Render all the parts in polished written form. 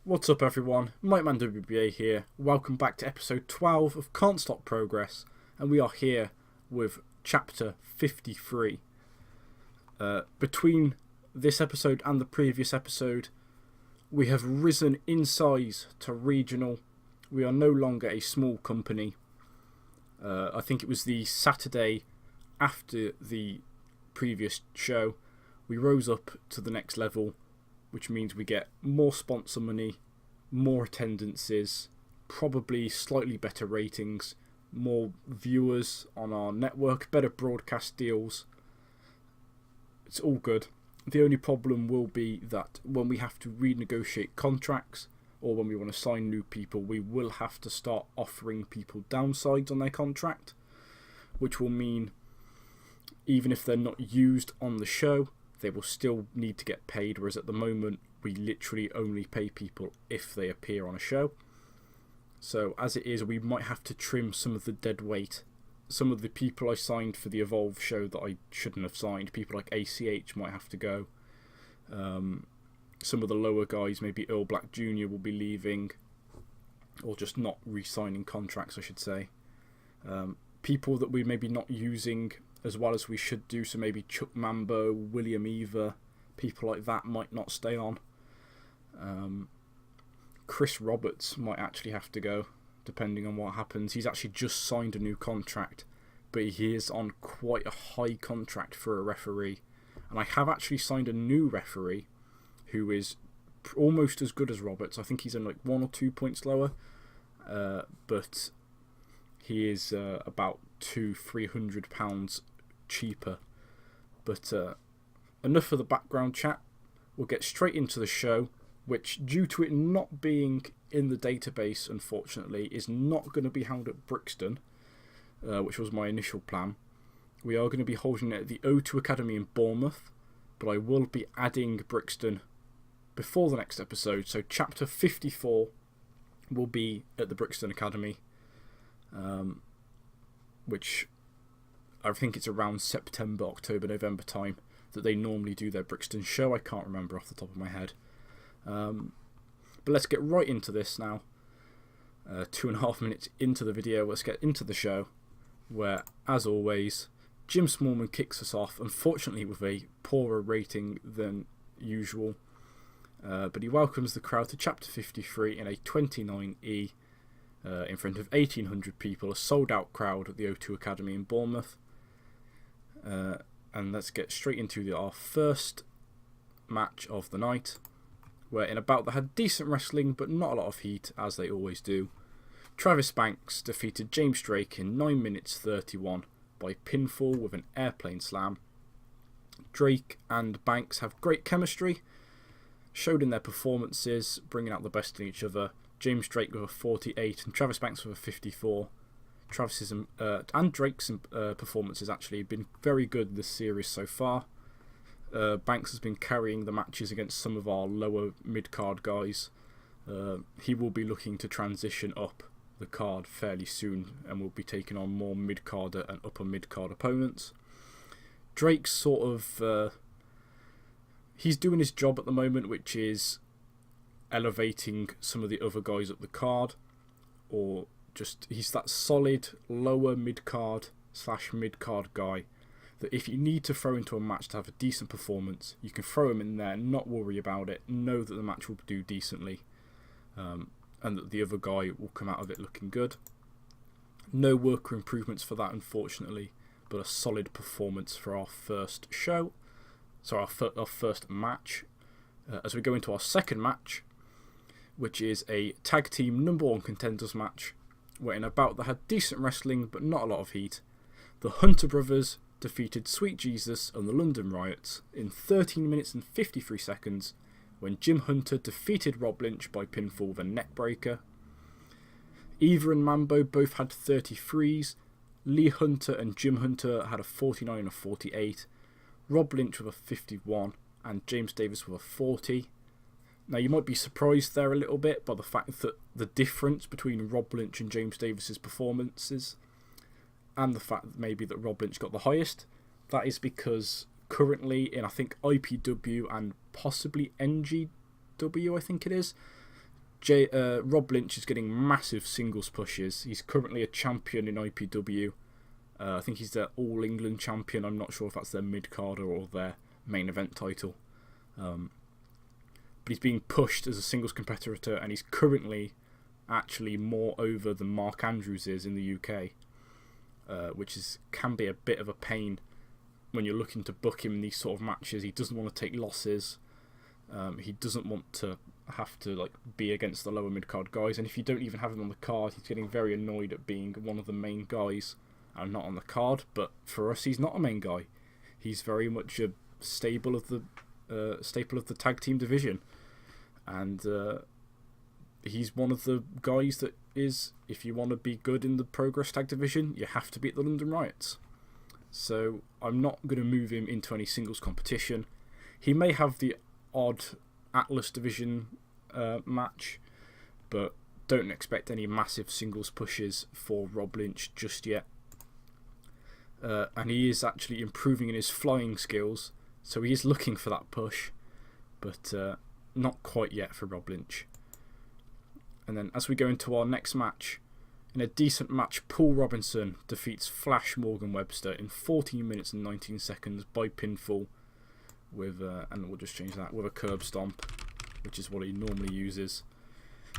What's up everyone, Mikeman WBA here, welcome back to episode 12 of Can't Stop Progress, and we are here with chapter 53. Between this episode and the previous episode, we have risen in size to regional. We are no longer a small company. I think it was the Saturday after the previous show, we rose up to the next level, which means we get more sponsor money, more attendances, probably slightly better ratings, more viewers on our network, better broadcast deals. It's all good. The only problem will be that when we have to renegotiate contracts or when we want to sign new people, we will have to start offering people downsides on their contract, which will mean even if they're not used on the show, they will still need to get paid, whereas at the moment we literally only pay people if they appear on a show. So as it is, we might have to trim some of the dead weight. Some of the people I signed for the Evolve show that I shouldn't have signed, people like ACH might have to go. Some of the lower guys, maybe Earl Black Jr. will be leaving, or just not re-signing contracts I should say. People that we're maybe not using as well as we should do, so maybe Chuck Mambo, William Eva, people like that might not stay on. Chris Roberts might actually have to go, depending on what happens. He's actually just signed a new contract, but he is on quite a high contract for a referee. And I have actually signed a new referee who is almost as good as Roberts. I think he's in like 1 or 2 points lower, but he is about £200-300 cheaper. But enough of the background chat. We'll get straight into the show, which, due to it not being in the database, unfortunately, is not going to be held at Brixton, which was my initial plan. We are going to be holding it at the O2 Academy in Bournemouth, but I will be adding Brixton before the next episode. So chapter 54 will be at the Brixton Academy, which I think it's around September, October, November time that they normally do their Brixton show. I can't remember off the top of my head. But let's get right into this now. 2.5 minutes into the video, let's get into the show, where, as always, Jim Smallman kicks us off, unfortunately with a poorer rating than usual. But he welcomes the crowd to chapter 53 in a 29E in front of 1,800 people, a sold-out crowd at the O2 Academy in Bournemouth. And let's get straight into our first match of the night, where in a bout that had decent wrestling but not a lot of heat, as they always do. Travis Banks defeated James Drake in 9 minutes 31 by pinfall with an airplane slam. Drake and Banks have great chemistry, showed in their performances, bringing out the best in each other. James Drake with a 48 and Travis Banks with a 54. Travis's and Drake's performances actually have been very good this series so far. Banks has been carrying the matches against some of our lower mid-card guys. He will be looking to transition up the card fairly soon and will be taking on more mid-carder and upper mid-card opponents. Drake's sort of... he's doing his job at the moment, which is elevating some of the other guys up the card, or just he's that solid lower mid-card / mid-card guy that if you need to throw into a match to have a decent performance, you can throw him in there, not worry about it, know that the match will do decently, and that the other guy will come out of it looking good. No worker improvements for that, unfortunately, but a solid performance for our first show. So our first match. As we go into our second match, which is a tag team number 1 contenders match, where in a bout that had decent wrestling but not a lot of heat, the Hunter brothers defeated Sweet Jesus and the London Riots in 13 minutes and 53 seconds when Jim Hunter defeated Rob Lynch by pinfall with a neckbreaker. Eva and Mambo both had 33s. Lee Hunter and Jim Hunter had a 49 and a 48. Rob Lynch with a 51 and James Davis with a 40. Now you might be surprised there a little bit by the fact that the difference between Rob Lynch and James Davis's performances, and the fact that maybe that Rob Lynch got the highest. That is because currently in I think IPW and possibly NGW I think it is, Rob Lynch is getting massive singles pushes. He's currently a champion in IPW. I think he's their All England champion. I'm not sure if that's their mid-carder or their main event title. But he's being pushed as a singles competitor, and he's currently actually more over than Mark Andrews is in the UK, which can be a bit of a pain when you're looking to book him in these sort of matches. He doesn't want to take losses. He doesn't want to have to be against the lower mid-card guys, and if you don't even have him on the card, he's getting very annoyed at being one of the main guys and not on the card. But for us, he's not a main guy. He's very much a staple of the tag team division, and he's one of the guys that is, if you want to be good in the Progress tag division, you have to beat the London Riots. So I'm not going to move him into any singles competition. He may have the odd Atlas division match, but don't expect any massive singles pushes for Rob Lynch just yet. And he is actually improving in his flying skills, so he is looking for that push, but not quite yet for Rob Lynch. And then as we go into our next match, in a decent match, Paul Robinson defeats Flash Morgan Webster in 14 minutes and 19 seconds by pinfall with, and we'll just change that, with a curb stomp, which is what he normally uses.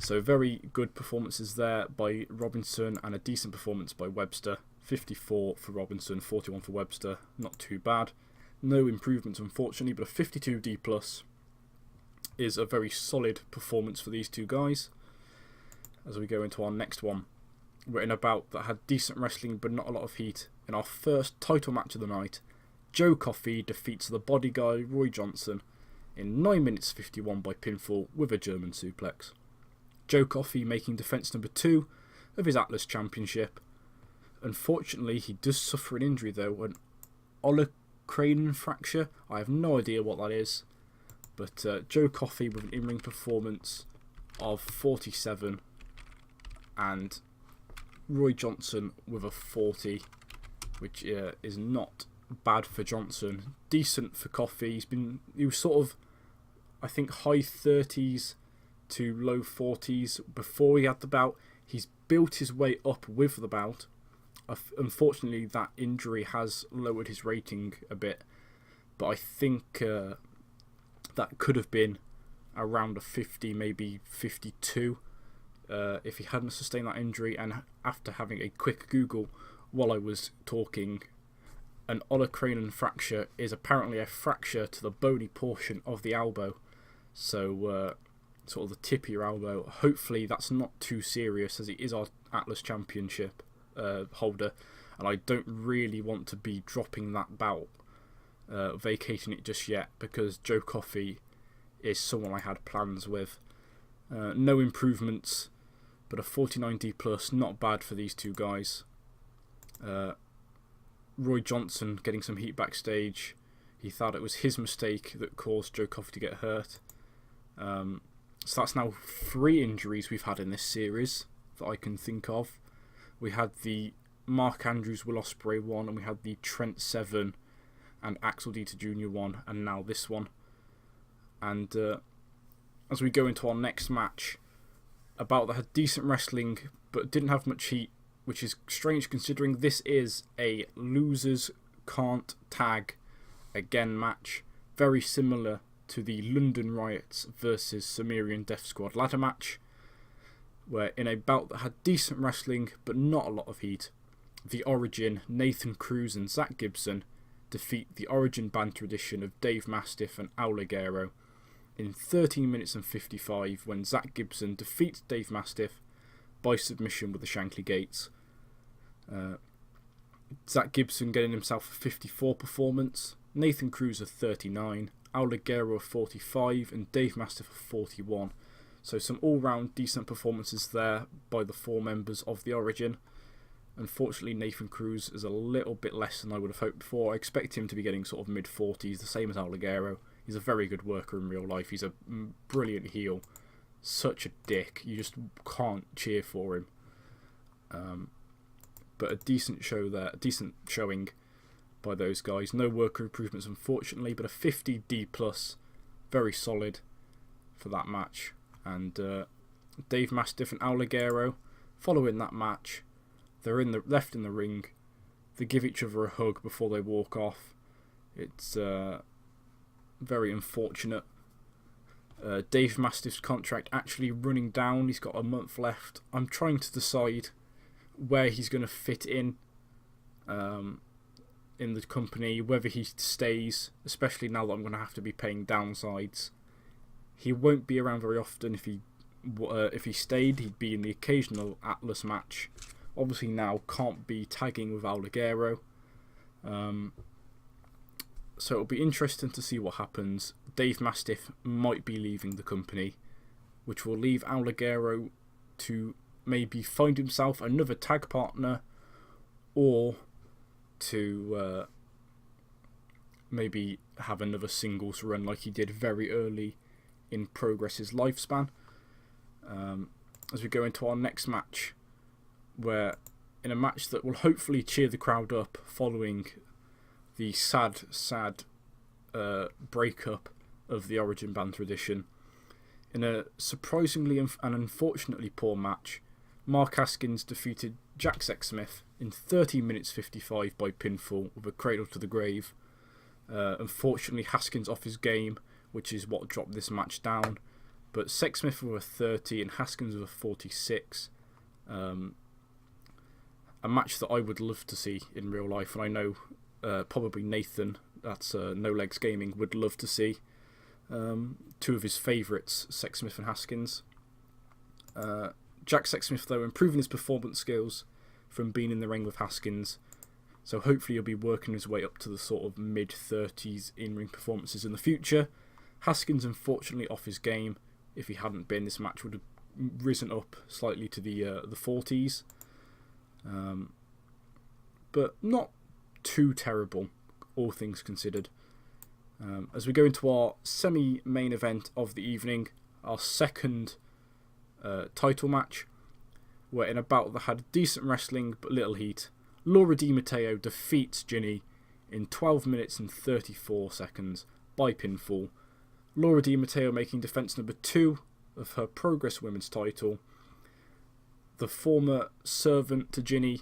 So very good performances there by Robinson and a decent performance by Webster. 54 for Robinson, 41 for Webster, not too bad. No improvements unfortunately, but a 52 D+ is a very solid performance for these two guys. As we go into our next one, we're in a bout that had decent wrestling but not a lot of heat. In our first title match of the night, Joe Coffey defeats the body guy Roy Johnson in 9 minutes 51 by pinfall with a German suplex. Joe Coffey making defence number 2 of his Atlas Championship. Unfortunately, he does suffer an injury though, an olecranon fracture. I have no idea what that is, but Joe Coffey with an in-ring performance of 47 and Roy Johnson with a 40, which is not bad for Johnson. Decent for Coffey. He was sort of, I think, high 30s to low 40s before he had the bout. He's built his way up with the bout. Unfortunately, that injury has lowered his rating a bit, but I think that could have been around a 50, maybe 52, if he hadn't sustained that injury. And after having a quick Google while I was talking, an olecranon fracture is apparently a fracture to the bony portion of the elbow, so sort of the tip of your elbow. Hopefully that's not too serious, as he is our Atlas Championship holder, and I don't really want to be dropping that bout, vacating it just yet, because Joe Coffey is someone I had plans with. No improvements, but a 49 D+, not bad for these two guys. Roy Johnson getting some heat backstage. He thought it was his mistake that caused Joe Coffey to get hurt. So that's now 3 injuries we've had in this series that I can think of. We had the Mark Andrews Will Ospreay one, and we had the Trent Seven and Axel Dieter Jr. one, and now this one. And as we go into our next match, a bout that had decent wrestling but didn't have much heat, which is strange considering this is a losers can't tag again match, very similar to the London Riots versus Sumerian Death Squad ladder match, where in a bout that had decent wrestling but not a lot of heat, the Origin, Nathan Cruz and Zach Gibson defeat the Origin Banter edition of Dave Mastiff and Al Ligero in 13 minutes and 55, when Zach Gibson defeats Dave Mastiff by submission with the Shankly Gates. Zach Gibson getting himself a 54 performance, Nathan Cruz a 39, Al Ligero a 45 and Dave Mastiff a 41. So some all-round decent performances there by the 4 members of the Origin. Unfortunately, Nathan Cruz is a little bit less than I would have hoped for. I expect him to be getting sort of mid-40s, the same as Al Ligero. He's a very good worker in real life. He's a brilliant heel. Such a dick. You just can't cheer for him. But a decent show there, a decent showing by those guys. No worker improvements, unfortunately, but a 50 D+, very solid for that match. And Dave Mastiff and Alligero. Following that match, they're left in the ring. They give each other a hug before they walk off. It's very unfortunate. Dave Mastiff's contract actually running down. He's got a month left. I'm trying to decide where he's going to fit in the company, whether he stays, especially now that I'm going to have to be paying downsides. He won't be around very often. If he stayed, he'd be in the occasional Atlas match. Obviously now can't be tagging with Alligero. So it'll be interesting to see what happens. Dave Mastiff might be leaving the company, which will leave Alligero to maybe find himself another tag partner, or to maybe have another singles run like he did very early in Progress's lifespan. As we go into our next match, where in a match that will hopefully cheer the crowd up following the sad breakup of the Origin Banter edition. In a surprisingly and unfortunately poor match, Mark Haskins defeated Jack Sexsmith in 30 minutes 55 by pinfall with a cradle to the grave. Unfortunately, Haskins off his game, which is what dropped this match down. But Sexsmith with a 30 and Haskins with a 46. A match that I would love to see in real life, and I know probably Nathan, that's No Legs Gaming, would love to see. Two of his favourites, Sexsmith and Haskins. Jack Sexsmith, though, improving his performance skills from being in the ring with Haskins. So hopefully he'll be working his way up to the sort of mid-30s in-ring performances in the future. Haskins, unfortunately, off his game. If he hadn't been, this match would have risen up slightly to the 40s. But not too terrible, all things considered. As we go into our semi-main event of the evening, our second title match, where in a battle that had decent wrestling but little heat, Laura Di Matteo defeats Ginny in 12 minutes and 34 seconds by pinfall. Laura Di Matteo making defence number 2 of her Progress Women's title. The former servant to Ginny,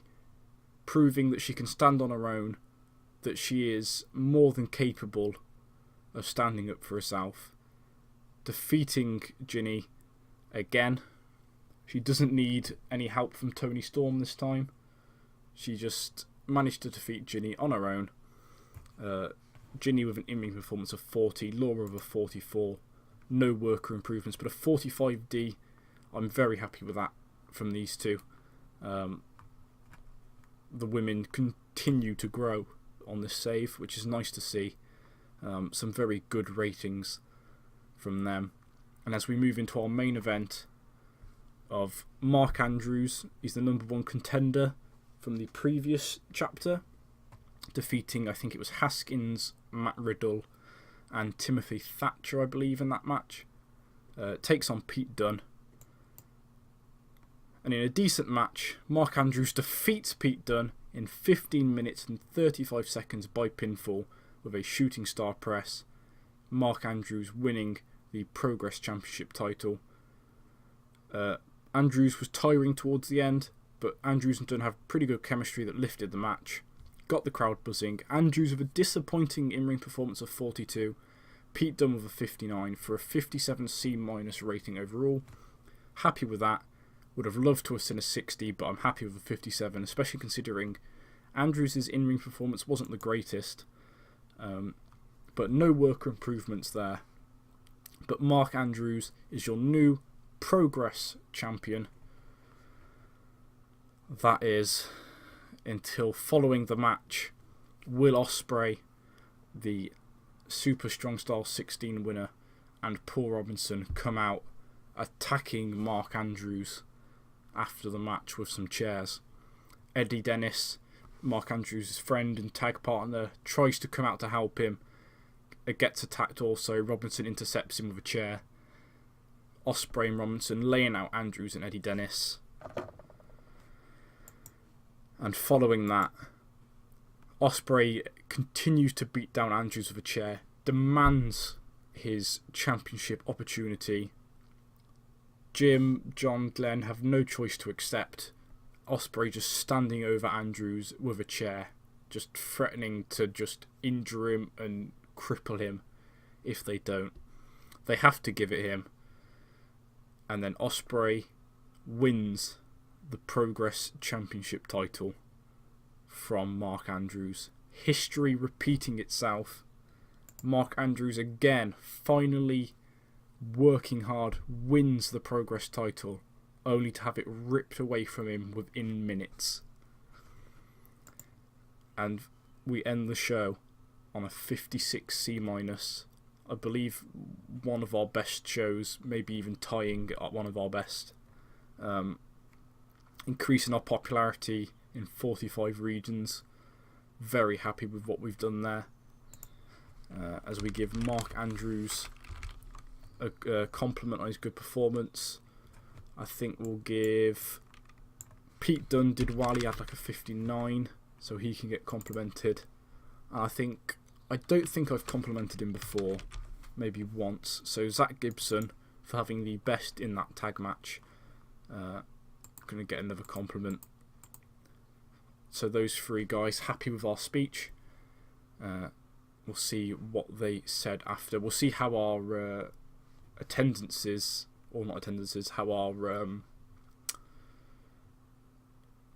proving that she can stand on her own, that she is more than capable of standing up for herself. Defeating Ginny again. She doesn't need any help from Toni Storm this time. She just managed to defeat Ginny on her own. Ginny with an in-ring performance of 40, Laura with a 44. No worker improvements, but a 45D. I'm very happy with that from these two. The women continue to grow on this save, which is nice to see. Some very good ratings from them. And as we move into our main event of Mark Andrews, he's the number 1 contender from the previous chapter, defeating, I think it was Haskins, Matt Riddle and Timothy Thatcher, I believe, in that match. Takes on Pete Dunne. And in a decent match, Mark Andrews defeats Pete Dunne in 15 minutes and 35 seconds by pinfall with a shooting star press. Mark Andrews winning the Progress Championship title. Andrews was tiring towards the end, but Andrews and Dunne have pretty good chemistry that lifted the match. Got the crowd buzzing. Andrews with a disappointing in-ring performance of 42. Pete Dunne with a 59 for a 57 C- rating overall. Happy with that. Would have loved to have seen a 60, but I'm happy with a 57, especially considering Andrews' in-ring performance wasn't the greatest. But no worker improvements there. But Mark Andrews is your new Progress champion. That is until following the match, Will Ospreay, the Super Strong Style 16 winner, and Paul Robinson come out attacking Mark Andrews after the match with some chairs. Eddie Dennis, Mark Andrews' friend and tag partner, tries to come out to help him. It gets attacked also. Robinson intercepts him with a chair. Ospreay and Robinson laying out Andrews and Eddie Dennis. And following that, Ospreay continues to beat down Andrews with a chair, demands his championship opportunity. Jim, John, Glenn have no choice to accept. Ospreay just standing over Andrews with a chair, just threatening to just injure him and cripple him if they don't. They have to give it him. And then Ospreay wins the Progress Championship title from Mark Andrews. History repeating itself. Mark Andrews again, finally working hard, wins the Progress title, only to have it ripped away from him within minutes. And we end the show on a 56C-. I believe one of our best shows, maybe even tying at one of our best. Increasing our popularity in 45 regions. Very happy with what we've done there. As we give Mark Andrews a compliment on his good performance. I think we'll give Pete Dunne did well. He had like a 59, so he can get complimented. And I don't think I've complimented him before, maybe once. So Zach Gibson for having the best in that tag match. Going to get another compliment. So those three guys happy with our speech. We'll see what they said after. We'll see how our attendances, or not attendances, how our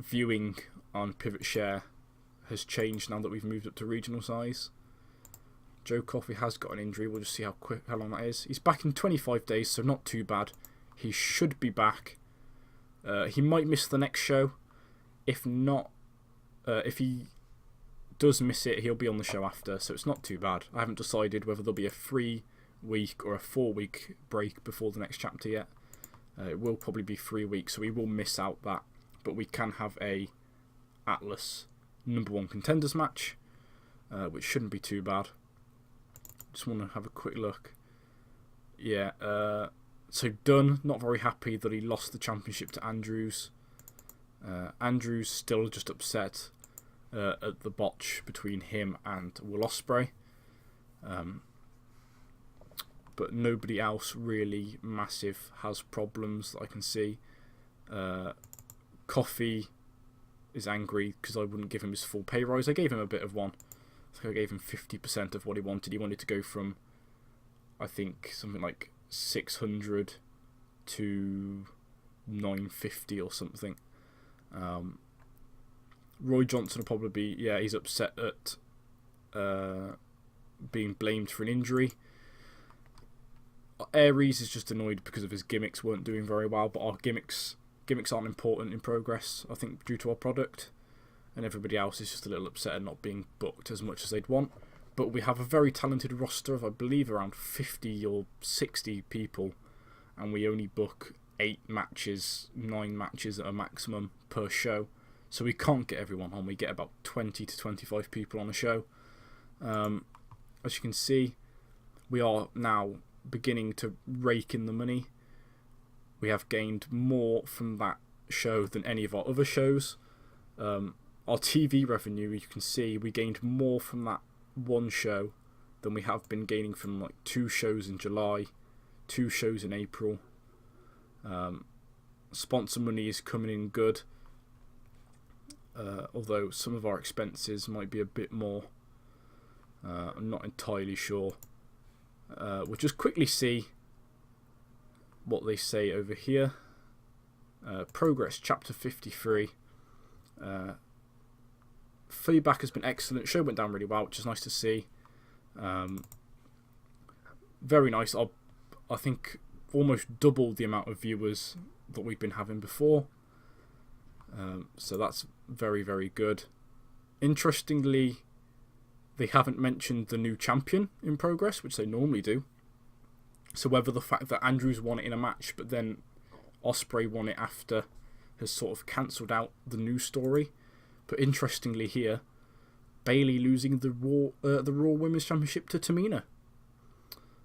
viewing on Pivot Share has changed now that we've moved up to regional size. Joe Coffey has got an injury. We'll just see how long that is. He's back in 25 days, so not too bad. He should be back. He might miss the next show. If not, if he does miss it, he'll be on the show after, so it's not too bad. I haven't decided whether there'll be a 3-week or a 4-week break before the next chapter yet. It will probably be 3 weeks, so we will miss out that. But we can have a Atlas #1 contenders match, which shouldn't be too bad. Just want to have a quick look. Yeah, so Dunn, not very happy that he lost the championship to Andrews. Andrews still just upset at the botch between him and Will Ospreay. But nobody else really massive has problems that I can see. Coffee is angry because I wouldn't give him his full pay rise. I gave him a bit of one. I think I gave him 50% of what he wanted. He wanted to go from, I think, something like 600 to 950 or something. Roy Johnson will probably be, he's upset at being blamed for an injury. Aries is just annoyed because of his gimmicks weren't doing very well, but our gimmicks aren't important in Progress, I think, due to our product. And everybody else is just a little upset at not being booked as much as they'd want. But we have a very talented roster of, I believe, around 50 or 60 people. And we only book 9 matches at a maximum per show. So we can't get everyone on. We get about 20 to 25 people on a show. As you can see, we are now beginning to rake in the money. We have gained more from that show than any of our other shows. Our TV revenue, you can see, we gained more from that one show than we have been gaining from like 2 shows in July, 2 shows in April. Sponsor money is coming in good, although some of our expenses might be a bit more. I'm not entirely sure. We'll just quickly see what they say over here. Progress chapter 53. Feedback has been excellent. Show went down really well, which is nice to see. Very nice. I think almost double the amount of viewers that we've been having before. So that's very, very good. Interestingly, they haven't mentioned the new champion in Progress, which they normally do. So whether the fact that Andrews won it in a match, but then Ospreay won it after, has sort of cancelled out the new story. But interestingly here, Bayley losing the Raw Women's Championship to Tamina,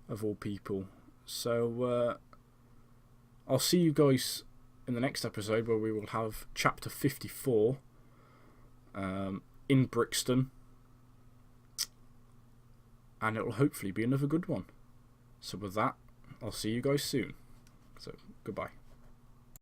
of all people. So I'll see you guys in the next episode, where we will have chapter 54 in Brixton. And it will hopefully be another good one. So with that, I'll see you guys soon. So, goodbye.